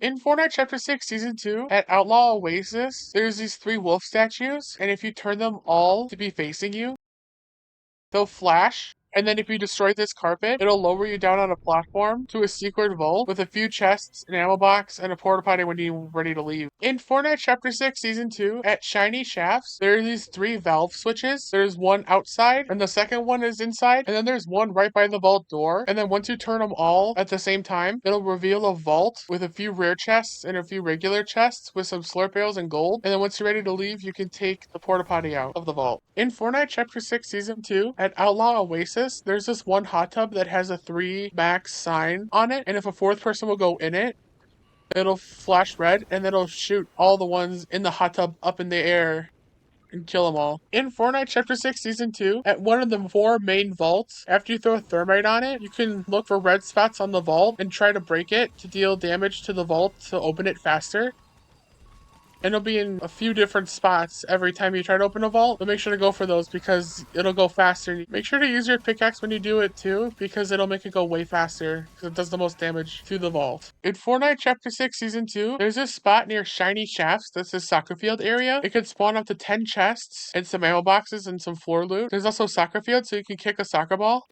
In Fortnite Chapter 6 Season 2, at Outlaw Oasis, there's these 3 wolf statues, and if you turn them all to be facing you, they'll flash, and then if you destroy this carpet, it'll lower you down on a platform to a secret vault with a few chests, an ammo box, and a porta potty when you're ready to leave. In Fortnite Chapter 6 Season 2, at Shiny Shafts, there are these 3 valve switches. There's one outside, and the second one is inside, and then there's one right by the vault door. And then once you turn them all at the same time, it'll reveal a vault with a few rare chests and a few regular chests with some slurp bales and gold. And then once you're ready to leave, you can take the porta potty out of the vault. In Fortnite Chapter 6 Season 2, at Outlaw Oasis, there's this one hot tub that has a 3 max sign on it, and if a 4th person will go in it, it'll flash red, and then it'll shoot all the ones in the hot tub up in the air and kill them all. In Fortnite Chapter 6 Season 2, at one of the 4 main vaults, after you throw a thermite on it, you can look for red spots on the vault and try to break it to deal damage to the vault to open it faster. And it'll be in a few different spots every time you try to open a vault. But make sure to go for those because it'll go faster. Make sure to use your pickaxe when you do it too, because it'll make it go way faster because it does the most damage to the vault. In Fortnite Chapter 6 Season 2, there's this spot near Shiny Shafts that's a soccer field area. It can spawn up to 10 chests and some ammo boxes and some floor loot. There's also a soccer field so you can kick a soccer ball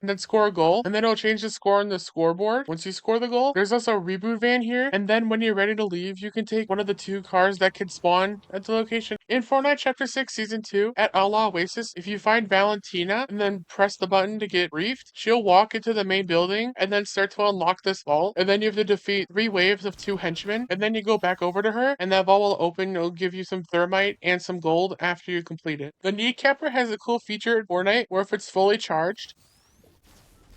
and then score a goal, and then it'll change the score on the scoreboard once you score the goal. There's also a reboot van here, and then when you're ready to leave, you can take one of the 2 cars that can spawn at the location. In Fortnite Chapter 6 Season 2, at Outlaw Oasis, if you find Valentina and then press the button to get briefed, she'll walk into the main building and then start to unlock this vault, and then you have to defeat 3 waves of 2 henchmen, and then you go back over to her, and that vault will open. It'll give you some thermite and some gold after you complete it. The kneecapper has a cool feature in Fortnite where if it's fully charged,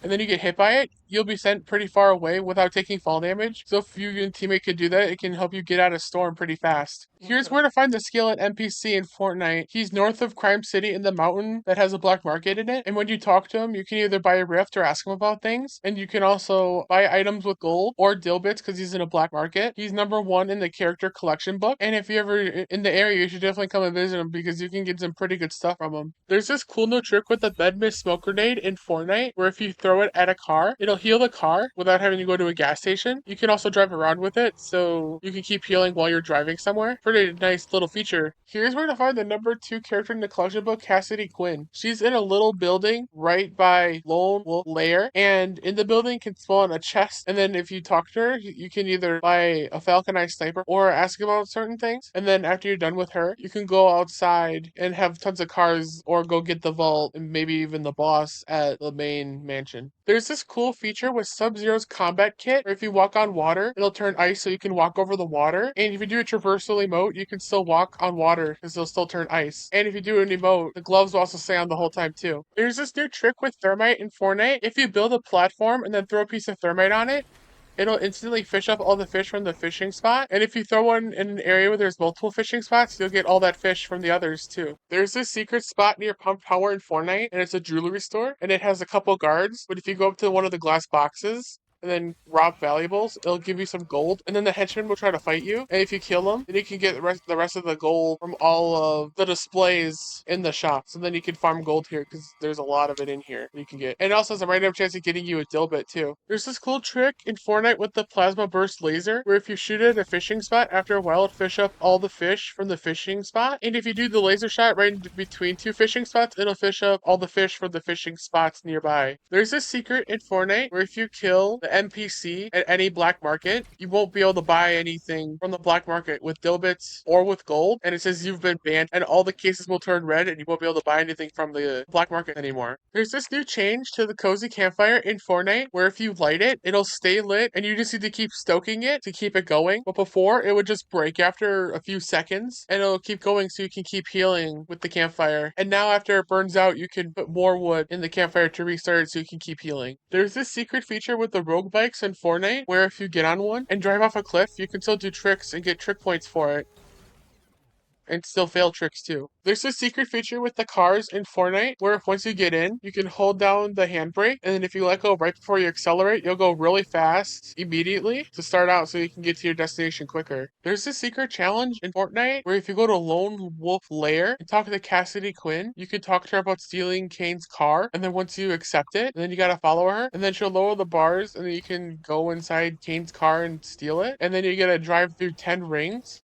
and then you get hit by it, you'll be sent pretty far away without taking fall damage. So if you and a teammate could do that, it can help you get out of storm pretty fast. Here's where to find the skillet NPC in Fortnite. He's north of Crime City in the mountain that has a black market in it. And when you talk to him, you can either buy a rift or ask him about things. And you can also buy items with gold or dill bits because he's in a black market. He's #1 in the character collection book. And if you're ever in the area, you should definitely come and visit him because you can get some pretty good stuff from him. There's this cool new trick with the bed mist smoke grenade in Fortnite where if you throw it at a car, it'll heal the car without having to go to a gas station. You can also drive around with it, so you can keep healing while you're driving somewhere. Pretty nice little feature. Here's where to find the #2 character in the collection book, Cassidy Quinn. She's in a little building right by Lone Wolf Lair, and in the building can spawn a chest, and then if you talk to her, you can either buy a falconized sniper or ask about certain things, and then after you're done with her, you can go outside and have tons of cars or go get the vault and maybe even the boss at the main mansion. There's this cool feature with Sub-Zero's combat kit where if you walk on water, it'll turn ice so you can walk over the water. And if you do a traversal emote, you can still walk on water because it'll still turn ice. And if you do an emote, the gloves will also stay on the whole time too. There's this new trick with thermite in Fortnite. If you build a platform and then throw a piece of thermite on it, it'll instantly fish up all the fish from the fishing spot. And if you throw one in an area where there's multiple fishing spots, you'll get all that fish from the others too. There's this secret spot near Pump Power in Fortnite, and it's a jewelry store, and it has a couple guards. But if you go up to one of the glass boxes, and then rob valuables, it'll give you some gold, and then the henchman will try to fight you, and if you kill them, then you can get the rest of the gold from all of the displays in the shops, and then you can farm gold here, because there's a lot of it in here you can get. And it also has a random chance of getting you a dilbit, too. There's this cool trick in Fortnite with the plasma burst laser, where if you shoot it at a fishing spot, after a while it'll fish up all the fish from the fishing spot, and if you do the laser shot right in between 2 fishing spots, it'll fish up all the fish from the fishing spots nearby. There's this secret in Fortnite, where if you kill the NPC at any black market, you won't be able to buy anything from the black market with dilbits or with gold, and it says you've been banned, and all the cases will turn red, and you won't be able to buy anything from the black market anymore. There's this new change to the cozy campfire in Fortnite, where if you light it, it'll stay lit, and you just need to keep stoking it to keep it going. But before, it would just break after a few seconds, and it'll keep going so you can keep healing with the campfire. And now after it burns out, you can put more wood in the campfire to restart it so you can keep healing. There's this secret feature with the rogue bikes in Fortnite where if you get on one and drive off a cliff, you can still do tricks and get trick points for it. and still fail tricks too. There's a secret feature with the cars in Fortnite where if once you get in, you can hold down the handbrake, and then if you let go right before you accelerate, you'll go really fast immediately to start out so you can get to your destination quicker. There's a secret challenge in Fortnite where if you go to Lone Wolf Lair and talk to Cassidy Quinn, you can talk to her about stealing Kane's car, and then once you accept it, then you gotta follow her, and then she'll lower the bars, and then you can go inside Kane's car and steal it, and then you gotta drive through 10 rings.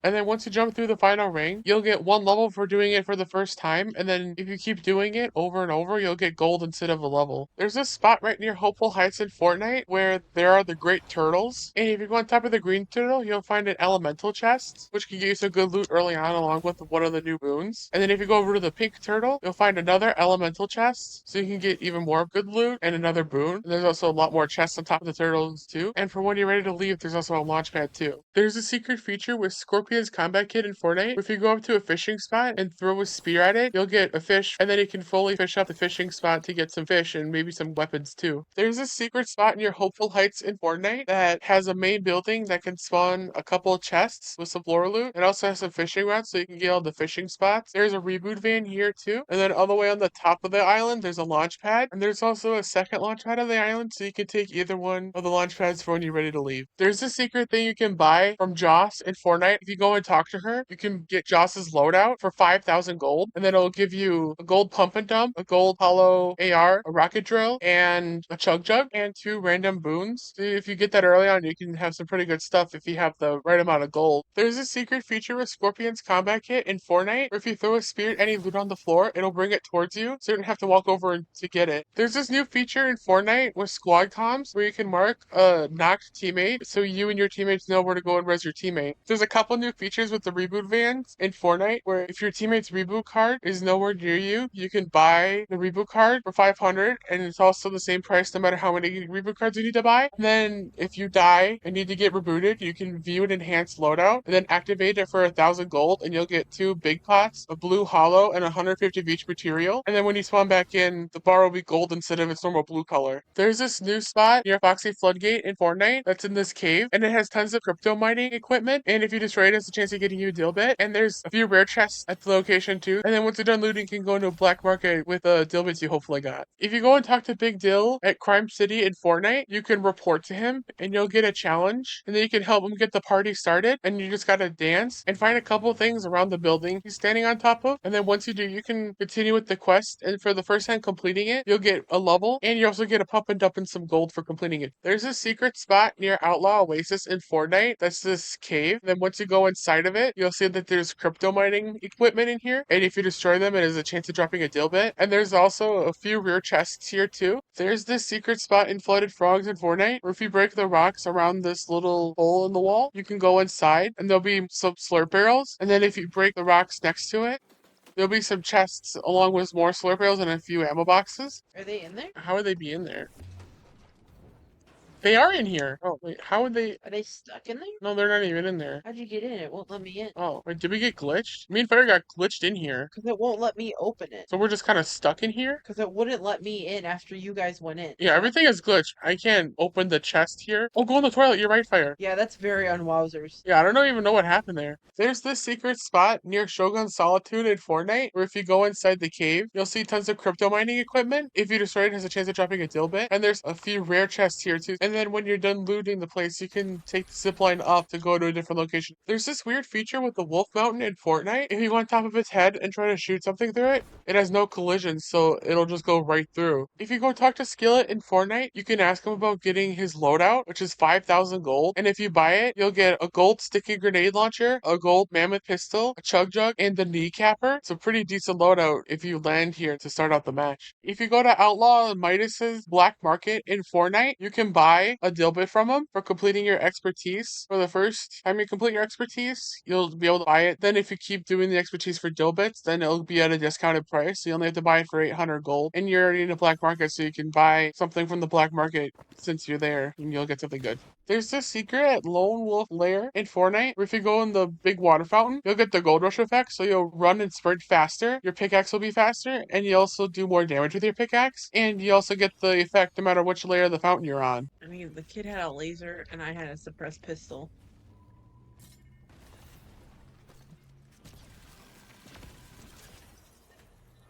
And then once you jump through the final ring, you'll get one level for doing it for the first time, and then if you keep doing it over and over, you'll get gold instead of a level. There's a spot right near Hopeful Heights in Fortnite where there are the great turtles, and if you go on top of the green turtle, you'll find an elemental chest, which can give you some good loot early on along with one of the new boons. And then if you go over to the pink turtle, you'll find another elemental chest, so you can get even more good loot and another boon. And there's also a lot more chests on top of the turtles too. And for when you're ready to leave, there's also a launch pad too. There's a secret feature with Scorpion's combat kit in Fortnite. If you go up to a fishing spot and throw a spear at it, you'll get a fish, and then you can fully fish up the fishing spot to get some fish and maybe some weapons too. There's a secret spot near Hopeful Heights in Fortnite that has a main building that can spawn a couple of chests with some floor loot. It also has some fishing routes so you can get all the fishing spots. There's a reboot van here too, and then all the way on the top of the island, there's a launch pad, and there's also a second launch pad on the island, so you can take either one of the launch pads for when you're ready to leave. There's a secret thing you can buy from Joss in Fortnite. If you go and talk to her, you can get Joss's loadout for 5,000 gold, and then it'll give you a gold pump and dump, a gold hollow AR, a rocket drill, and a chug jug, and 2 random boons. So if you get that early on, you can have some pretty good stuff if you have the right amount of gold. There's a secret feature with Scorpion's combat kit in Fortnite, where if you throw a spear at any loot on the floor, it'll bring it towards you, so you don't have to walk over to get it. There's this new feature in Fortnite with squad comms, where you can mark a knocked teammate, so you and your teammates know where to go and res your teammate. There's a couple new features with the reboot vans in Fortnite, where if your teammate's reboot card is nowhere near you, you can buy the reboot card for 500, and it's also the same price no matter how many reboot cards you need to buy. And then if you die and need to get rebooted, you can view an enhanced loadout, and then activate it for 1,000 gold, and you'll get 2 big pots, a blue hollow, and 150 of each material. And then when you spawn back in, the bar will be gold instead of its normal blue color. There's this new spot near Foxy Floodgate in Fortnite that's in this cave, and it has tons of crypto mining equipment, and if you destroy it, it's a chance of getting you a deal bit. And there's a few rare chests at the location too, and then once you're done looting, you can go into a black market with a deal bits you hopefully got. If you go and talk to Big Dill at Crime City in Fortnite, you can report to him, and you'll get a challenge, and then you can help him get the party started, and you just gotta dance and find a couple things around the building he's standing on top of, and then once you do, you can continue with the quest, and for the first time completing it, you'll get a level, and you also get a pump and dump and some gold for completing it. There's a secret spot near Outlaw Oasis in Fortnite that's this cave. Then once you go inside of it, you'll see that there's crypto mining equipment in here, and if you destroy them, it has a chance of dropping a deal bit. And there's also a few rare chests here too. There's this secret spot in Flooded Frogs in Fortnite, where if you break the rocks around this little hole in the wall, you can go inside, and there'll be some slurp barrels, and then if you break the rocks next to it, there'll be some chests along with more slurp barrels and a few ammo boxes. Are they in there? How would they be in there? They are in here. Oh, wait, how would they? Are they stuck in there? No, they're not even in there. How'd you get in? It won't let me in. Oh, wait, did we get glitched? Me and Fire got glitched in here. Because it won't let me open it. So we're just kind of stuck in here? Because it wouldn't let me in after you guys went in. Yeah, everything is glitched. I can't open the chest here. Oh, go in the toilet. You're right, Fire. Yeah, that's very unwowzers. Yeah, I don't even know what happened there. There's this secret spot near Shogun Solitude in Fortnite, where if you go inside the cave, you'll see tons of crypto mining equipment. If you destroy it, it has a chance of dropping a deal bit. And there's a few rare chests here too. And then when you're done looting the place, you can take the zip line up to go to a different location. There's this weird feature with the Wolf Mountain in Fortnite. If you go on top of its head and try to shoot something through it, it has no collision, so it'll just go right through. If you go talk to Skillet in Fortnite, you can ask him about getting his loadout, which is 5,000 gold. And if you buy it, you'll get a gold sticky grenade launcher, a gold mammoth pistol, a chug jug, and the kneecapper. It's a pretty decent loadout if you land here to start out the match. If you go to Outlaw Midas's black market in Fortnite, you can buy a deal bit from him for completing your expertise. For the first time you complete your expertise, you'll be able to buy it. Then if you keep doing the expertise for deal bits, then it'll be at a discounted price. So you only have to buy it for 800 gold. And you're already in a black market, so you can buy something from the black market since you're there, and you'll get something good. There's this secret at Lone Wolf Lair in Fortnite, where if you go in the big water fountain, you'll get the gold rush effect, so you'll run and sprint faster, your pickaxe will be faster, and you also do more damage with your pickaxe, and you also get the effect no matter which layer of the fountain you're on. I mean, the kid had a laser and I had a suppressed pistol.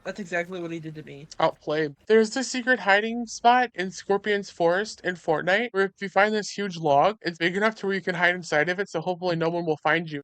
That's exactly what he did to me. Outplayed. There's this secret hiding spot in Scorpion's Forest in Fortnite, where if you find this huge log, it's big enough to where you can hide inside of it, so hopefully no one will find you.